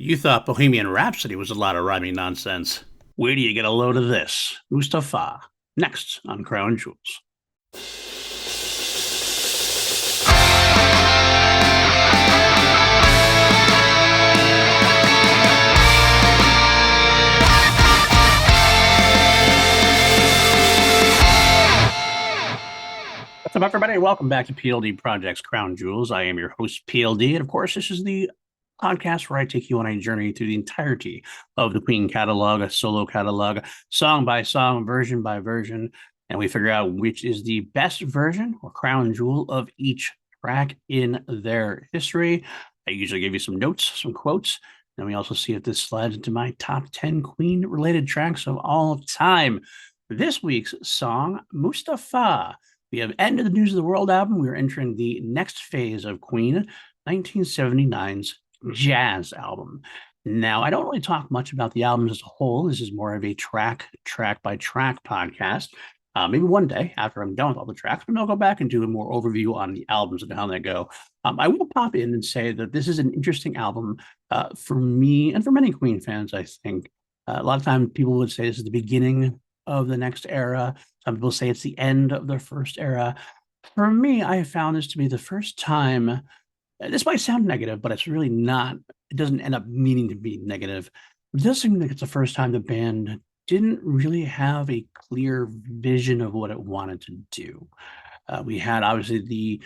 You thought Bohemian Rhapsody was a lot of rhyming nonsense. Where do you get a load of this? Mustapha, next on Crown Jewels. What's up, everybody? Welcome back to PLD Project's Crown Jewels. I am your host, PLD. And of course, this is the podcast where I take you on a journey through the entirety of the Queen catalog, a solo catalog, song by song, version by version. And we figure out which is the best version or crown jewel of each track in their history. I usually give you some notes, some quotes. And we also see if this slides into my top 10 Queen related tracks of all time. This week's song, Mustapha. We have End of the News of the World album. We're entering the next phase of Queen, 1979's jazz album. Now, I don't really talk much about the albums as a whole. This is more of a track by track podcast. Maybe one day after I'm done with all the tracks, maybe I'll go back and do a more overview on the albums and how they go. I will pop in and say that this is an interesting album for me and for many Queen fans, I think. A lot of times people would say this is the beginning of the next era. Some people say it's the end of the first era. For me, I found this to be the first time. This might sound negative, but it's really not. It doesn't end up meaning to be negative. It does seem like it's the first time the band didn't really have a clear vision of what it wanted to do. We had obviously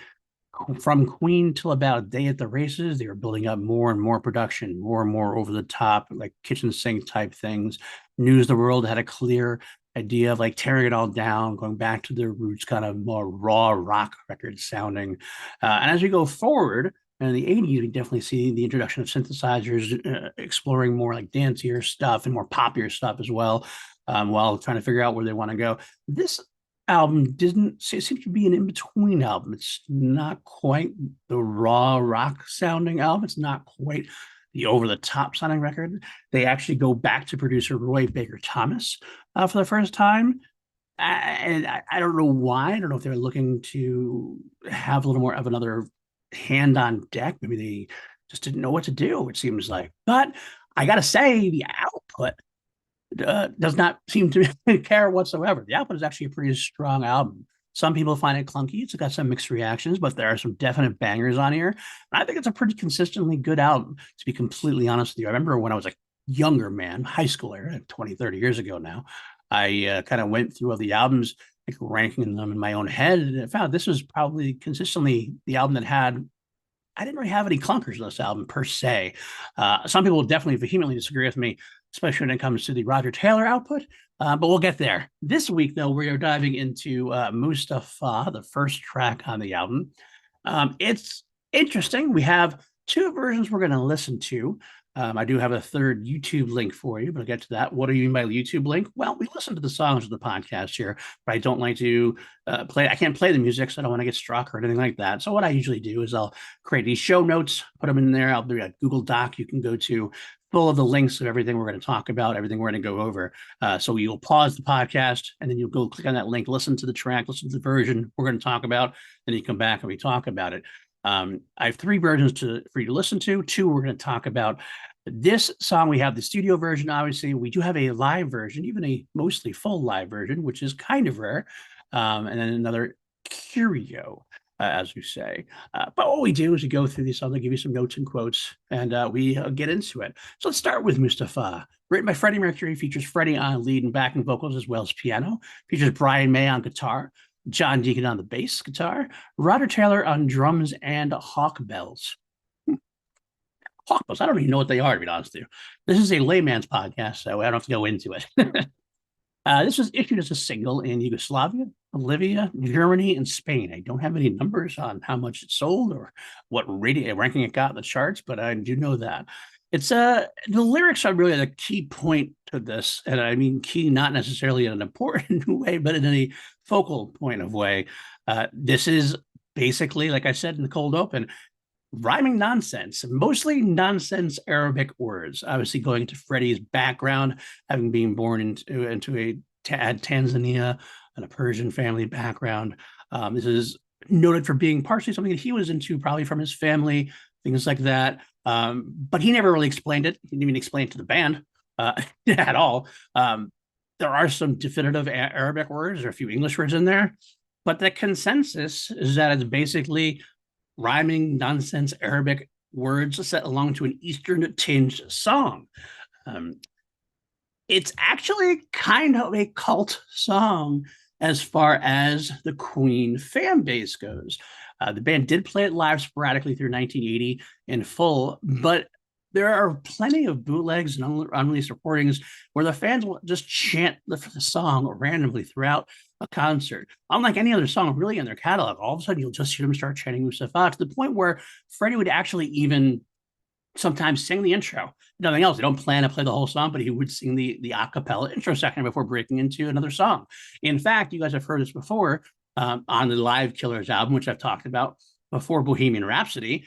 from Queen till about A Day at the Races, they were building up more and more production, more and more over the top, like kitchen sink type things. News of the World had a clear idea of like tearing it all down, going back to their roots, kind of more raw rock record sounding. And as we go forward in the 80s, we definitely see the introduction of synthesizers, exploring more like dancier stuff and more poppier stuff as well, while trying to figure out where they want to go. This album it seems to be an in-between album. It's not quite the raw rock sounding album. It's not quite the over-the-top sounding record. They actually go back to producer Roy Baker Thomas for the first time. And I don't know why. I don't know if they're looking to have a little more of another hand on deck. Maybe they just didn't know what to do, it seems like. But I got to say, the output does not seem to care whatsoever. The output is actually a pretty strong album. Some people find it clunky. It's got some mixed reactions, but there are some definite bangers on here. And I think it's a pretty consistently good album, to be completely honest with you. I remember when I was a younger man, high schooler, 20, 30 years ago now, I kind of went through all the albums, like ranking them in my own head, and I found this was probably consistently the album that had, I didn't really have any clunkers in this album per se. Some people will definitely vehemently disagree with me, especially when it comes to the Roger Taylor output. But we'll get there. This week, though, we are diving into Mustapha, the first track on the album. It's interesting. We have two versions we're going to listen to. I do have a third YouTube link for you, but I'll get to that. What do you mean by YouTube link? Well, we listen to the songs of the podcast here, but I don't like to play. I can't play the music, so I don't want to get struck or anything like that. So what I usually do is I'll create these show notes, put them in there. I'll do a Google Doc you can go to, full of the links of everything we're going to talk about, everything we're going to go over. So you'll pause the podcast, and then you'll go click on that link, listen to the track, listen to the version we're going to talk about, then you come back and we talk about it. I have three versions for you to listen to. Two we're going to talk about. This song, we have the studio version, obviously. We do have a live version, even a mostly full live version, which is kind of rare. And then another curio, as we say. But what we do is we go through these songs, I give you some notes and quotes, and we get into it. So let's start with Mustapha. Written by Freddie Mercury, features Freddie on lead and backing vocals as well as piano. Features Brian May on guitar, John Deacon on the bass guitar, Roger Taylor on drums and hawk bells. Hawk bells, I don't even know what they are, to be honest with you. This is a layman's podcast, so I don't have to go into it. This was issued as a single in Yugoslavia, Bolivia, Germany, and Spain. I don't have any numbers on how much it sold or what ranking it got in the charts, but I do know that. It's the lyrics are really the key point to this, and I mean key not necessarily in an important way, but in a focal point of way. This is basically, like I said in the cold open, rhyming nonsense, mostly nonsense Arabic words. Obviously, going to Freddie's background, having been born into Tanzania and a Persian family background. This is noted for being partially something that he was into, probably from his family, things like that. But he never really explained it. He didn't even explain it to the band at all. There are some definitive Arabic words or a few English words in there, but the consensus is that it's basically rhyming nonsense Arabic words set along to an Eastern tinged song. Um, it's actually kind of a cult song as far as the Queen fan base goes. The band did play it live sporadically through 1980 in full, but there are plenty of bootlegs and unreleased recordings where the fans will just chant the song randomly throughout a concert. Unlike any other song really in their catalog, all of a sudden you'll just hear them start chanting Mustapha to the point where Freddie would actually even sometimes sing the intro. Nothing else. They don't plan to play the whole song, but he would sing the a cappella intro section before breaking into another song. In fact, you guys have heard this before on the Live Killers album, which I've talked about before, Bohemian Rhapsody.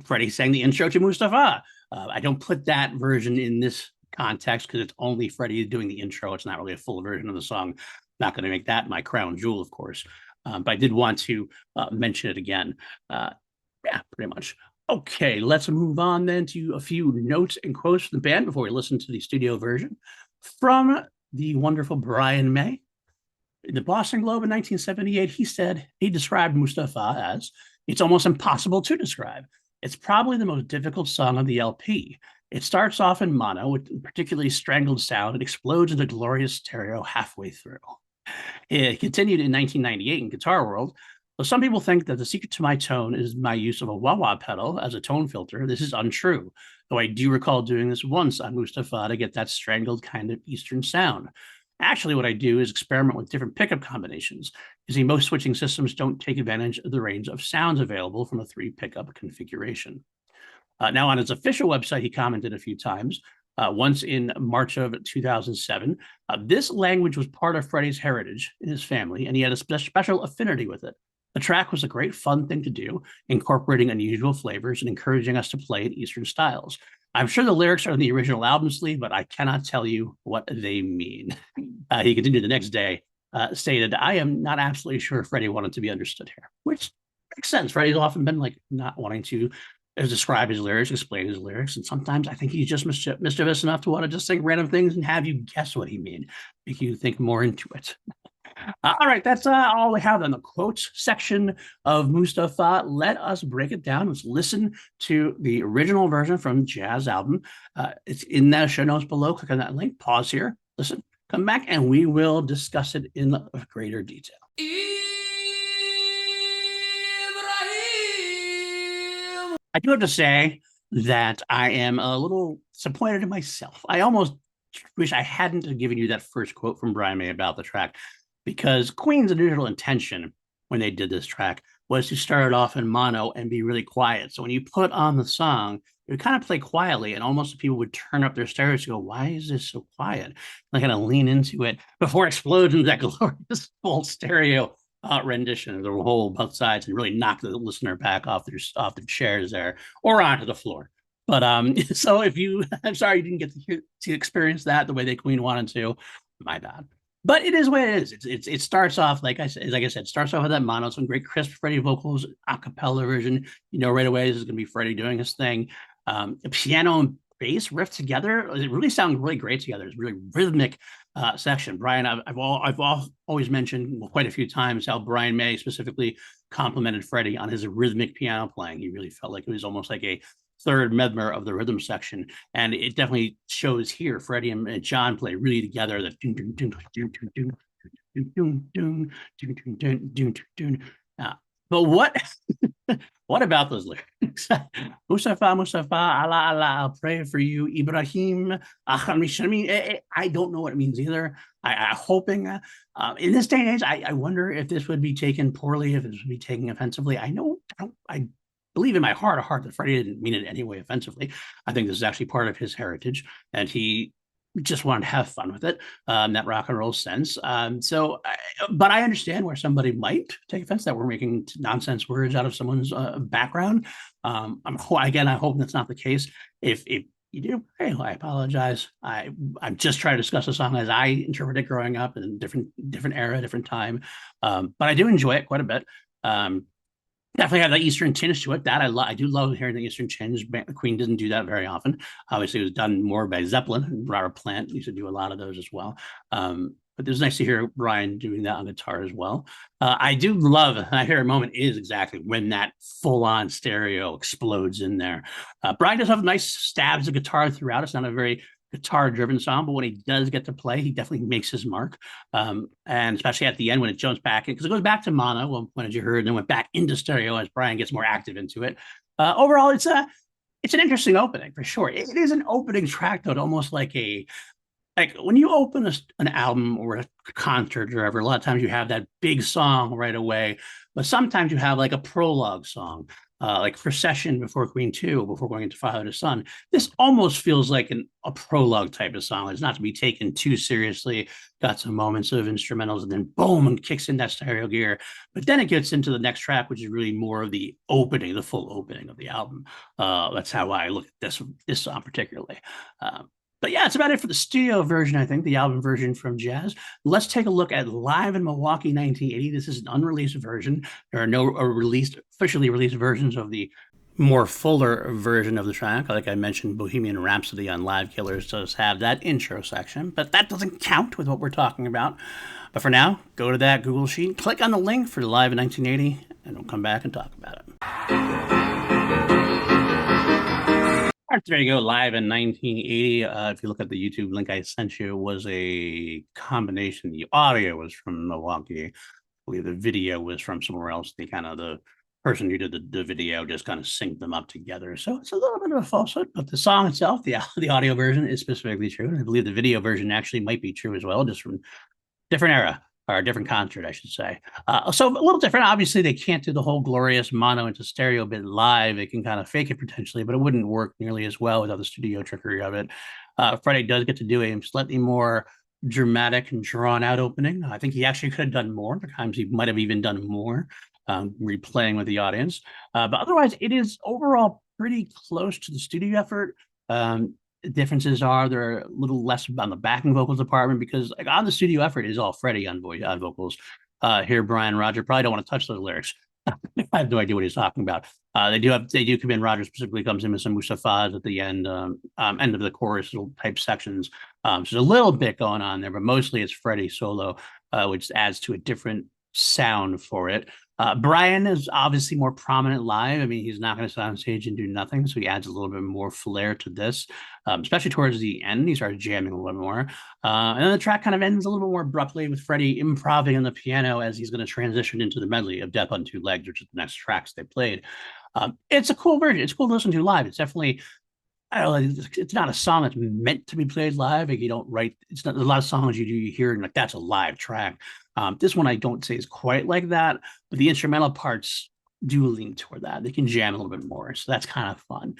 Freddie sang the intro to Mustapha. I don't put that version in this context because it's only Freddie doing the intro. It's not really a full version of the song. Not going to make that my crown jewel, of course. But I did want to mention it again. Yeah, pretty much. Okay, let's move on then to a few notes and quotes from the band before we listen to the studio version. From the wonderful Brian May. In the Boston Globe in 1978, he said he described Mustapha as, "It's almost impossible to describe. It's probably the most difficult song on the LP. It starts off in mono with a particularly strangled sound and explodes into glorious stereo halfway through." It continued in 1998 in Guitar World. "So some people think that the secret to my tone is my use of a wah-wah pedal as a tone filter. This is untrue, though I do recall doing this once on Mustapha to get that strangled kind of Eastern sound. Actually, what I do is experiment with different pickup combinations. You see, most switching systems don't take advantage of the range of sounds available from a 3 pickup configuration." Now, on his official website, he commented a few times, once in March of 2007. This language was part of Freddie's heritage in his family, and he had a special affinity with it. The track was a great fun thing to do, incorporating unusual flavors and encouraging us to play in Eastern styles. I'm sure the lyrics are in the original album sleeve, but I cannot tell you what they mean. He continued the next day, stated, "I am not absolutely sure Freddie wanted to be understood here," which makes sense. Freddie's often been like not wanting to describe his lyrics, explain his lyrics, and sometimes I think he's just mischievous enough to want to just sing random things and have you guess what he mean, make you think more into it. All right, that's all we have on the quotes section of Mustapha. Let us break it down. Let's listen to the original version from Jazz album. It's in the show notes below. Click on that link. Pause here. Listen. Come back, and we will discuss it in greater detail. I do have to say that I am a little disappointed in myself. I almost wish I hadn't given you that first quote from Brian May about the track, because Queen's initial intention when they did this track was to start it off in mono and be really quiet. So when you put on the song, it would kind of play quietly, and almost people would turn up their stereos and go, "Why is this so quiet?" And I kind of lean into it before it explodes into that glorious full stereo rendition of the whole both sides and really knock the listener back off their chairs there or onto the floor. But so if you, I'm sorry you didn't get to experience that the way that Queen wanted to. My bad. But it is what it is. It starts off like I said, starts off with that mono, some great crisp Freddie vocals, a cappella version. You know right away this is going to be Freddie doing his thing. Piano and bass riff together. It really sounds really great together. It's really rhythmic section. Brian, I've always mentioned quite a few times how Brian May specifically complimented Freddie on his rhythmic piano playing. He really felt like it was almost like a third member of the rhythm section, and it definitely shows here. Freddie and John play really together. That but what about those lyrics? Mustapha, Mustapha, Allah, Allah, I'll pray for you, Ibrahim. I mean, I don't know what it means either. I'm hoping in this day and age, I wonder if this would be taken poorly, if it would be taken offensively. I believe in my heart of heart that Freddie didn't mean it any way offensively. I think this is actually part of his heritage, and he just wanted to have fun with it, that rock and roll sense. But I understand where somebody might take offense that we're making nonsense words out of someone's background. Again, I hope that's not the case. If you do, hey, I apologize. I'm just trying to discuss the song as I interpreted it growing up in a different era, different time. But I do enjoy it quite a bit. Definitely have that Eastern tinge to it. That I do love hearing the Eastern tinge. Queen doesn't do that very often. Obviously, it was done more by Zeppelin. Robert Plant used to do a lot of those as well. But it was nice to hear Brian doing that on guitar as well. I do love, I hear a moment is exactly when that full on stereo explodes in there. Brian does have nice stabs of guitar throughout. It's not a very guitar driven song, but when he does get to play, he definitely makes his mark. And especially at the end when it jumps back in, because it goes back to mono, well, when as you heard, and then went back into stereo as Brian gets more active into it. Overall, it's an interesting opening for sure. It is an opening track, though, almost like when you open an album or a concert or whatever, a lot of times you have that big song right away, but sometimes you have like a prologue song, like Procession before Queen 2, before going into Father to Son. This almost feels like a prologue type of song. It's not to be taken too seriously. Got some moments of instrumentals and then boom, and kicks in that stereo gear. But then it gets into the next track, which is really more of the opening, the full opening of the album. That's how I look at this song particularly. But yeah, it's about it for the studio version, I think, the album version from Jazz. Let's take a look at Live in Milwaukee 1980. This is an unreleased version. There are no officially released versions of the more fuller version of the track. Like I mentioned, Bohemian Rhapsody on Live Killers does have that intro section, but that doesn't count with what we're talking about. But for now, go to that Google Sheet, click on the link for Live in 1980, and we'll come back and talk about it. All right, there you go. Live in 1980. If you look at the YouTube link I sent you, was a combination. The audio was from Milwaukee. I believe the video was from somewhere else. The person who did the video just kind of synced them up together. So it's a little bit of a falsehood, but the song itself, the audio version is specifically true. And I believe the video version actually might be true as well, just from different era or a different concert, I should say. So a little different. Obviously, they can't do the whole glorious mono into stereo bit live. They can kind of fake it potentially, but it wouldn't work nearly as well without the studio trickery of it. Freddie does get to do a slightly more dramatic and drawn out opening. I think he actually could have done more. At times he might have even done more, replaying with the audience. But otherwise, it is overall pretty close to the studio effort. Differences are there are a little less on the backing vocals department because like on the studio effort is all Freddie on vocals. Here, Brian Roger probably don't want to touch those lyrics. I have no idea what he's talking about. They do come in. Roger specifically comes in with some Mustapha's at the end of the chorus little type sections. So there's a little bit going on there, but mostly it's Freddie solo, which adds to a different sound for it. Brian is obviously more prominent live. I mean, he's not going to sit on stage and do nothing, so he adds a little bit more flair to this, especially towards the end. He starts jamming a little bit more. And then the track kind of ends a little bit more abruptly with Freddie improvising on the piano as he's going to transition into the medley of Death on Two Legs, which is the next tracks they played. It's a cool version. It's cool to listen to live. It's definitely, I don't know, it's not a song that's meant to be played live. Like you don't write, it's not a lot of songs you hear and like that's a live track. This one I don't say is quite like that, but the instrumental parts do lean toward that. They can jam a little bit more, so that's kind of fun.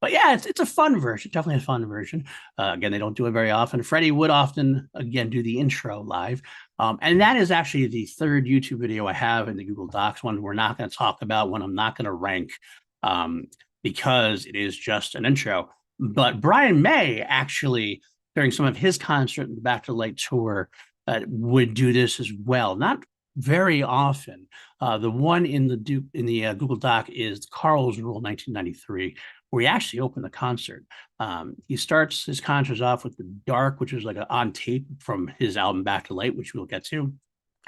But yeah, it's a fun version, definitely a fun version. Again, they don't do it very often. Freddie would often again do the intro live, and that is actually the third YouTube video I have in the Google Docs. One we're not going to talk about, one I'm not going to rank, because it is just an intro. But Brian May actually during some of his concert in the Back to the Light tour would do this as well. Not very often. The one in the Google Doc is Carl's Rule 1993, where he actually opened the concert. He starts his concerts off with The Dark, which is like on tape from his album Back to Light, which we'll get to.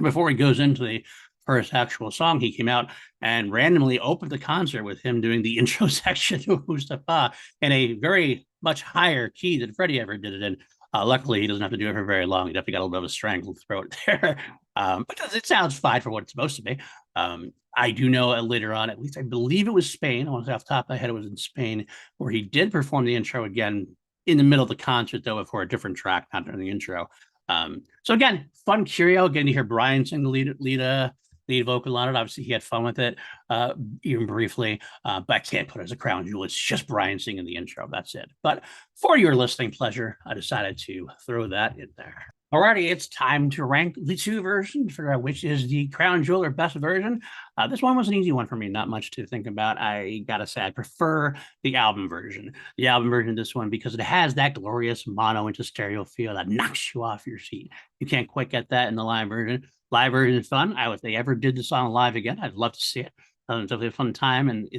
Before he goes into the first actual song, he came out and randomly opened the concert with him doing the intro section of Mustapha in a very much higher key than Freddie ever did it in. Luckily, he doesn't have to do it for very long. He definitely got a little bit of a strangled throat there, because it sounds fine for what it's supposed to be. I do know later on, at least I believe it was Spain. I want to say off the top of my head, it was in Spain, where he did perform the intro again in the middle of the concert, though, for a different track, not during the intro. So again, fun curio. Getting to hear Brian sing the lead vocal on it. Obviously, he had fun with it, even briefly, but I can't put it as a crown jewel. It's just Brian singing the intro. That's it. But for your listening pleasure, I decided to throw that in there. Alrighty, it's time to rank the two versions, figure out which is the crown jewel or best version. This one was an easy one for me, not much to think about. I gotta say, I prefer the album version. The album version of this one because it has that glorious mono into stereo feel that knocks you off your seat. You can't quite get that in the live version. Live version is fun. If they ever did the song live again, I'd love to see it. It's definitely a fun time, and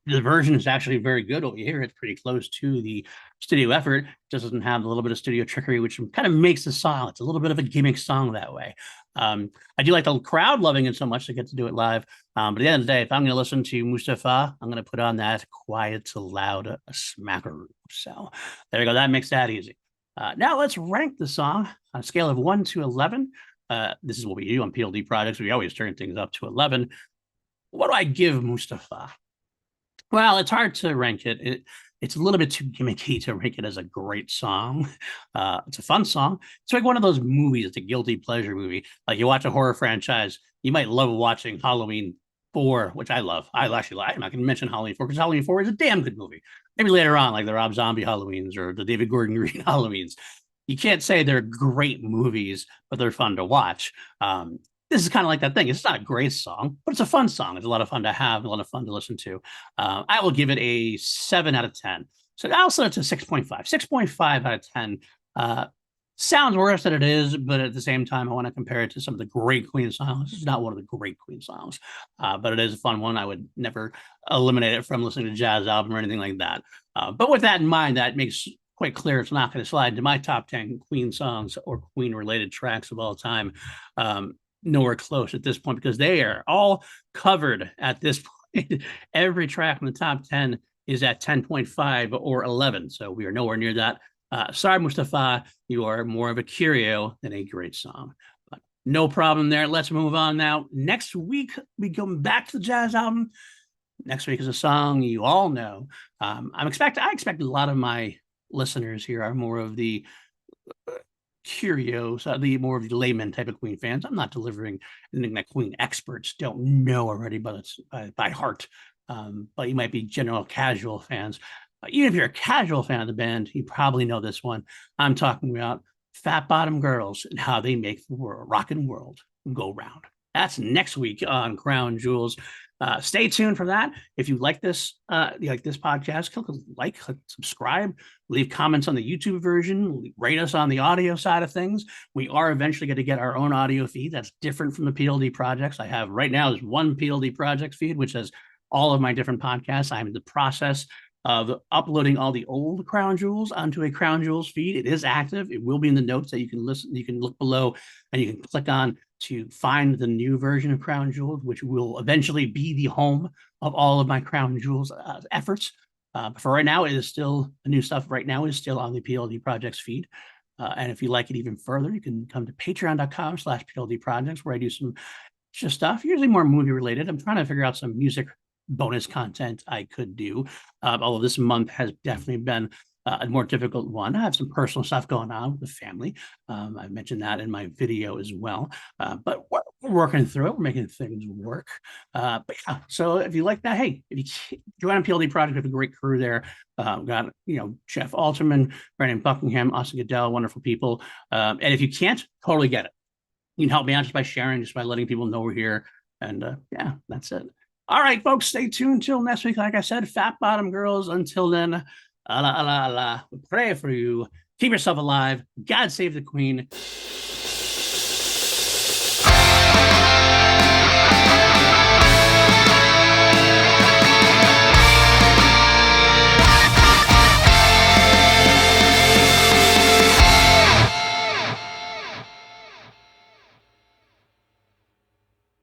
the version is actually very good over here. It's pretty close to the studio effort. It just doesn't have a little bit of studio trickery, which kind of makes the song. It's a little bit of a gimmick song that way. I do like the crowd loving it so much to get to do it live. But at the end of the day, if I'm going to listen to Mustapha, I'm going to put on that quiet to loud a smackaroo. So there you go. That makes that easy. Now let's rank the song on a scale of 1 to 11. This is what we do on PLD projects. We always turn things up to 11. What do I give Mustapha? Well, it's hard to rank it. It's a little bit too gimmicky to rank it as a great song. It's a fun song. It's like one of those movies. It's a guilty pleasure movie. Like you watch a horror franchise, you might love watching Halloween 4, which I love. I actually like. I'm not going to mention Halloween 4 because Halloween 4 is a damn good movie. Maybe later on, like the Rob Zombie Halloweens or the David Gordon Green Halloweens. You can't say they're great movies, but they're fun to watch. This is kind of like that thing. It's not a great song, but it's a fun song. It's a lot of fun to have, a lot of fun to listen to. I will give it a 7 out of 10. So I'll set it to 6.5. 6.5 out of 10. Sounds worse than it is, but at the same time, I want to compare it to some of the great Queen songs. This is not one of the great Queen songs, but it is a fun one. I would never eliminate it from listening to a jazz album or anything like that. But with that in mind, that makes quite clear it's not going to slide into my top 10 Queen songs or Queen-related tracks of all time. Nowhere close at this point because they are all covered at this point. Every track in the top 10 is at 10.5 or 11. So we are nowhere near that. Sorry, Mustapha, you are more of a curio than a great song. But no problem there. Let's move on now. Next week, we go back to the jazz album. Next week is a song you all know. I expect a lot of my listeners here are more of the curios, the more of the layman type of Queen fans. I'm not delivering anything that Queen experts don't know already, but it's by heart. But you might be general casual fans. Even if you're a casual fan of the band, you probably know this one. I'm talking about Fat Bottom Girls and how they make the world, rockin' world go round. That's next week on Crown Jewels. Stay tuned for that. If you like this podcast, click like, click subscribe, leave comments on the YouTube version, rate us on the audio side of things. We are eventually going to get our own audio feed that's different from the PLD projects. I have right now is one PLD projects feed, which has all of my different podcasts. I'm in the process of uploading all the old Crown Jewels onto a Crown Jewels feed. It is active. It will be in the notes that you can listen. You can look below and you can click on to find the new version of Crown Jewels, which will eventually be the home of all of my Crown Jewels efforts. But for right now, it is still the new stuff. Right now is still on the PLD Projects feed. And if you like it even further, you can come to patreon.com/PLD Projects, where I do some just stuff, usually more movie related. I'm trying to figure out some music bonus content I could do. Although this month has definitely been a more difficult one. I have some personal stuff going on with the family. I mentioned that in my video as well. But we're working through it. We're making things work. But yeah, so if you like that, hey, if you join a PLD project, we have a great crew there. Got Jeff Alterman, Brandon Buckingham, Austin Goodell, wonderful people. And if you can't, totally get it. You can help me out just by sharing, just by letting people know we're here. And yeah, that's it. All right, folks, stay tuned until next week. Like I said, Fat Bottom Girls. Until then, Allah, Allah, Allah. We pray for you. Keep yourself alive. God save the Queen.